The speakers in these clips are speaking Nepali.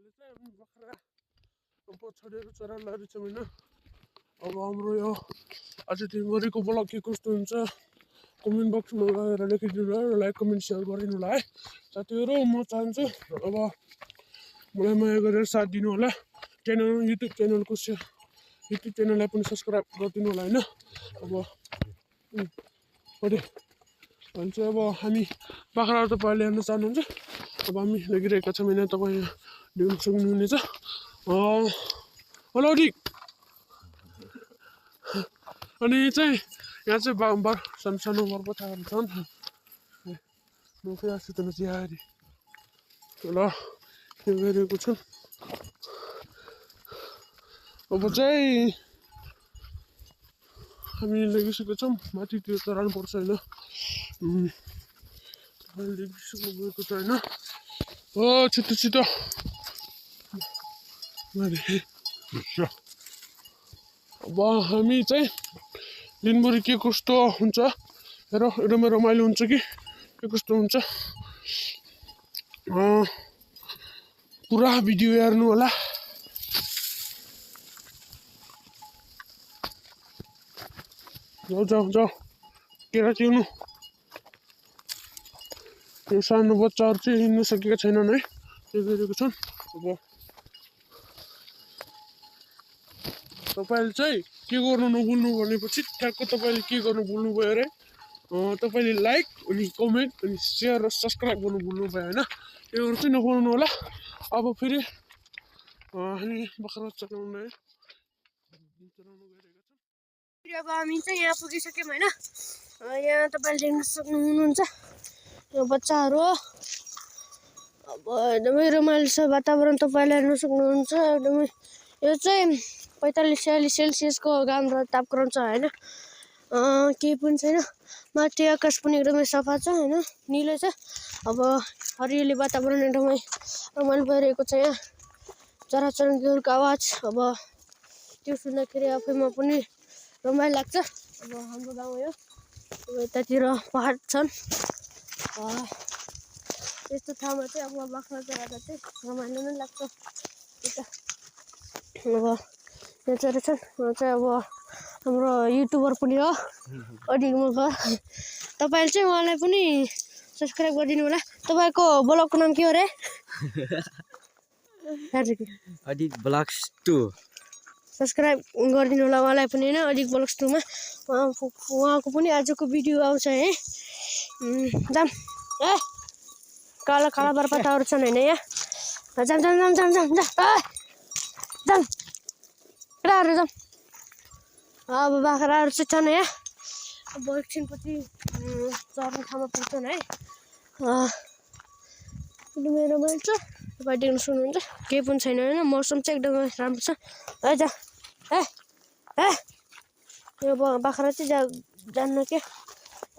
अहिले चाहिँ हामी बाख्रा छोडेर चराउन लागेछौँ होइन। अब हाम्रो यो आज दिनभरिको ब्लग के कस्तो हुन्छ कमेन्ट बक्समा गएर लेखिदिनु होला र लाइक कमेन्ट सेयर गरिदिनु होला है साथीहरू। म चाहन्छु अब मलाई माया गरेर साथ दिनु होला। च्यानल युट्युब च्यानललाई पनि सब्सक्राइब गरिदिनु होला होइन। अब अहिले चाहिँ अब हामी बाख्राहरू तपाईँले हेर्न चाहनुहुन्छ। अब हामी लगिरहेका छौँ होइन, तपाईँ देख्न सक्नुहुनेछ। हेलो दी। अनि चाहिँ यहाँ चाहिँ सानो सानो बरपछाहरू छन्। म फेरि आसित चिहारी ल के गरिरहेको छु। अब चाहिँ हामी लगिसकेको छौँ माथितिर चढाउनु पर्छ होइन। लगिसक्नु गएको छ होइन। हो छिटो छिटो अब हामी चाहिँ दिनभरि के कस्तो हुन्छ हेर एकदमै रमाइलो हुन्छ कि के कस्तो हुन्छ पुरा भिडियो हेर्नु होला। जाऊ जाऊ जाऊ केरा चिउनु। यो सानो बच्चाहरू चाहिँ हिँड्नु सकेका छैनन् है, त्यो गरिरहेको छन्। अब तपाईँले चाहिँ के गर्नु नभुल्नु भनेपछि ठ्याक्क तपाईँले के गर्नु भुल्नुभयो अरे तपाईँले लाइक अनि कमेन्ट अनि सेयर र सब्सक्राइब गर्नु भुल्नुभयो होइन। त्योहरू चाहिँ नगर्नु होला। अब फेरि हामी बाख्रा चलाउन गइरहेका छौँ। अब हामी चाहिँ यहाँ पुगिसक्यौँ होइन। यहाँ तपाईँले देख्न सक्नुहुन्छ यो बच्चाहरू अब एकदमै रमाइलो छ वातावरण तपाईँले हेर्न सक्नुहुन्छ। एकदमै यो चाहिँ 45-46 सेल्सियसको घाम र तापक्रम छ होइन। केही पनि छैन, माथि आकाश पनि एकदमै सफा छ होइन, निलो छ। अब हरियाली वातावरण एकदमै रमाइलो भइरहेको छ। यहाँ चराचुरुङ्गीहरूको आवाज अब त्यो सुन्दाखेरि आफैमा पनि रमाइलो लाग्छ। अब हाम्रो गाउँ यो यतातिर पहाड छन्। यस्तो ठाउँमा चाहिँ अब बाख्रा चराउँदा चाहिँ रमाइलो नै लाग्छ। अब यो चरा छन् चाहिँ अब हाम्रो युट्युबर पनि हो अधिक मगर। तपाईँले चाहिँ उहाँलाई पनि सब्सक्राइब गरिदिनु होला। तपाईँको ब्लगको नाम के हो रे? अधिक ब्लग्स 2 सब्सक्राइब गरिदिनु होला उहाँलाई पनि होइन। अधिक ब्लग्स 2 मा उहाँको पनि आजको भिडियो आउँछ है। जाम ए काला काला बरपताहरू छन् होइन यहाँ। जाम जाम जाम जाम जाम जाम केटाहरू जाम। अब बाख्राहरू चाहिँ छन् यहाँ। अब एकछिनपछि चर्ने ठाउँमा पुग्छन् है। एकदमै रमाइलो छ तपाईँ देख्न सक्नुहुन्छ। केही पनि छैन होइन, मौसम चाहिँ एकदमै राम्रो छ है। जा ए यो बाख्रा चाहिँ जान्न क्या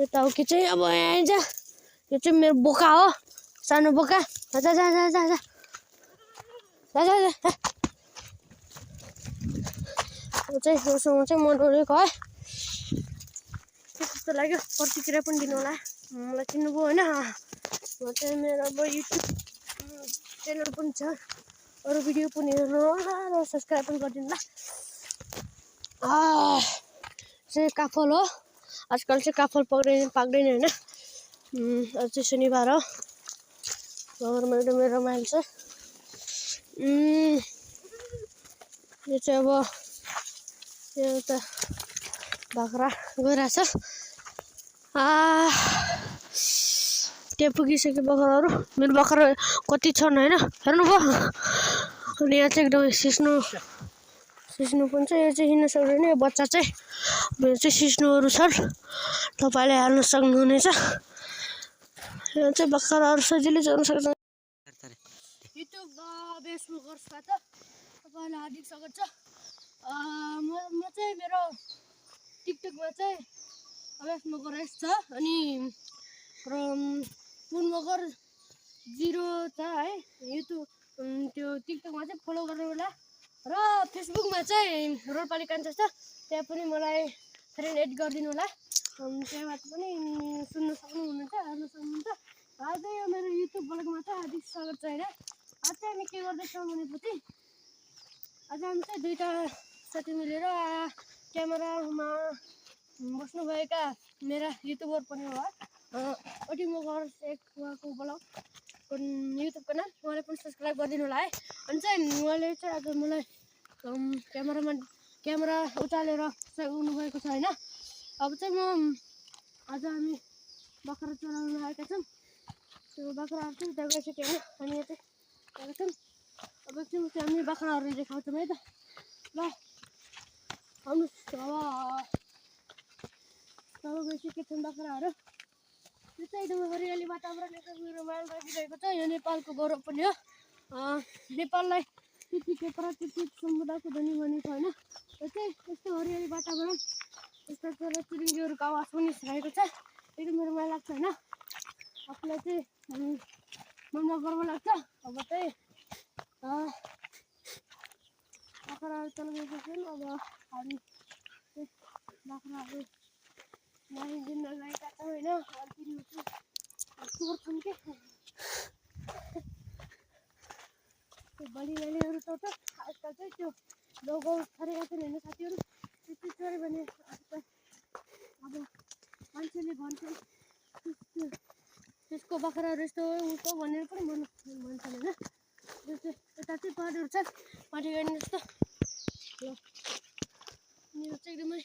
यता हो कि चाहिँ अब यहाँ जा। यो चाहिँ मेरो बोका हो, सानो बोका। जा जा जा जा जा जा जा। चाहिँ योसँग चाहिँ म डोलेको है। के कस्तो लाग्यो प्रतिक्रिया पनि दिनु होला। मलाई चिन्नुभयो होइन। म चाहिँ मेरो अब युट्युब च्यानल पनि छ, अरू भिडियो पनि हेर्नु होला र सब्सक्राइब पनि गरिदिनु होला। चाहिँ काफल हो, आजकल चाहिँ काफल पाक्दैन होइन। आज चाहिँ शनिबार हो, घरमा एकदमै रमाइलो छ। यो चाहिँ अब एउटा बाख्रा गइरहेछ। त्यहाँ पुगिसक्यो बाख्राहरू। मेरो बाख्रा कति छन् होइन, हेर्नुभयो। अनि यहाँ चाहिँ एकदमै सिस्नो पनि छ। यो चाहिँ हिँड्न सक्दैन, यो बच्चा चाहिँ। यो चाहिँ सिस्नोहरू छन्, तपाईँले हेर्न सक्नुहुनेछ। यहाँ चाहिँ बाख्राहरू सजिलै चल्न सक्छ। युट्युब फेसबुकबाट तपाईँलाई हार्दिक स्वागत छ। म चाहिँ मेरो टिकटकमा चाहिँ अवेश मगर छ अनि पुन मगर 0 छ है। युट्युब त्यो टिकटकमा चाहिँ फलो गर्नु होला र फेसबुकमा चाहिँ रोलपाली कान्छा छ, त्यहाँ पनि मलाई फ्रेन्ड एड गरिदिनु होला। त्यहाँबाट पनि सुन्न सक्नुहुनेछ, हेर्न सक्नुहुन्छ। आज यो मेरो युट्युब ब्लगमा चाहिँ हार्दिक स्वागत छ होइन। आज चाहिँ हामी के गर्दैछौँ भनेपछि आज हामी चाहिँ दुईटा साथी मिलेर क्यामेरामा बस्नुभएका मेरा युट्युबर पनि हो अडिङ मगर्स एक उहाँको ब्लग युट्युबको नाम उहाँले पनि सब्सक्राइब गरिदिनु होला है। अनि चाहिँ उहाँले चाहिँ आज मलाई क्यामेरा उचालेर उचाल्नु भएको छ होइन। अब चाहिँ आज हामी बाख्रा चराउन आएका छौँ। त्यो बाख्राहरू चाहिँ उता गइसक्यो होइन, हामी यहाँ चाहिँ आएका छौँ। अब एकछिन हामी बाख्राहरू देखाउँछौँ है त। ल आउनुहोस्। अब गइसकेका छन् बाख्राहरू। यो चाहिँ एकदमै हरियाली वातावरण एकदमै रमाइलो लागिरहेको छ। यो नेपालको गौरव पनि हो। नेपाललाई त्यतिकै प्राकृतिक सम्पदाको धनी भनेको होइन। यो चाहिँ यस्तो हरियाली वातावरण यस्तो चराचुरुङ्गीहरूको आवाज पनि रहेको छ। एकदमै रमाइलो लाग्छ होइन। आफूलाई चाहिँ मनमा गर्व लाग्छ। अब चाहिँ बाख्राहरू चलाइरहेको छन्। अब हामी बाख्राहरू दिन लगाएका छौँ होइन। छोड्छन् के त्यो बलिबेलीहरू त आजकल चाहिँ त्यो गाउँ छरेका छन् होइन साथीहरू। त्यति चऱ्यो भने अब मान्छेले भन्छन् त्यसको बाख्राहरू यस्तो उस्तो भनेर पनि भन्छन् होइन। यता चाहिँ पाहाडहरू छ, पाहाडी गाडी जस्तो। ल यो चाहिँ एकदमै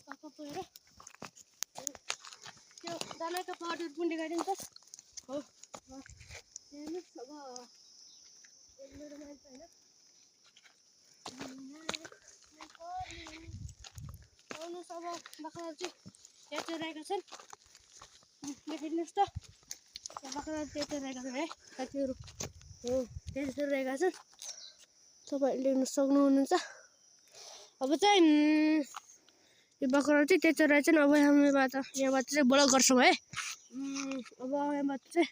पाका परेर त्यो दानाका पाहाडहरू पनि देखाइदिन्छ हो। हेर्नुहोस् अब एकदमै रमाइलो छ होइन। आउनुहोस् अब बाख्राहरू चाहिँ यहाँ चराएका छन्। देखाइदिनुहोस् त बाख्राहरू त्यहाँ चराएका छन् है साथीहरू। हो त्यहाँ चराएका छन्, तपाईँहरूले हेर्नु सक्नुहुनेछ। अब चाहिँ यो बाख्राहरू चाहिँ त्यहाँ चराएका छन्। अब यहाँबाट चाहिँ ब्लग गर्छौँ है। अब यहाँबाट चाहिँ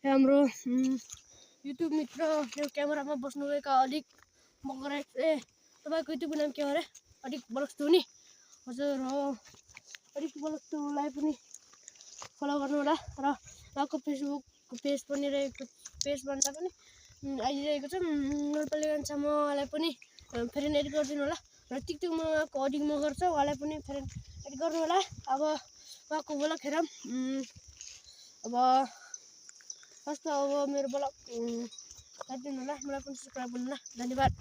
हाम्रो युट्युब मित्र यो क्यामेरामा बस्नुभएका अडिक मगर तपाईँको युट्युबको नाम के हो अरे? अडिक ब्लग्स नि हजुर हो। अडिक ब्लग्सलाई पनि फलो गर्नु होला र उहाँको फेसबुक पेज पनि रहेको पेज भन्दा पनि आइरहेको छ। नेपाली गान्छामा उहाँलाई पनि फेरि एड गरिदिनु होला र टिकटकमा उहाँको अडिक मगर छ, उहाँलाई पनि फेरि एड गर्नु होला। अब उहाँको ब्लग हेरौँ। अब फर्स्ट अब मेरो ब्लग काटिदिनु होला, मलाई पनि सब्सक्राइब गर्नु होला। धन्यवाद।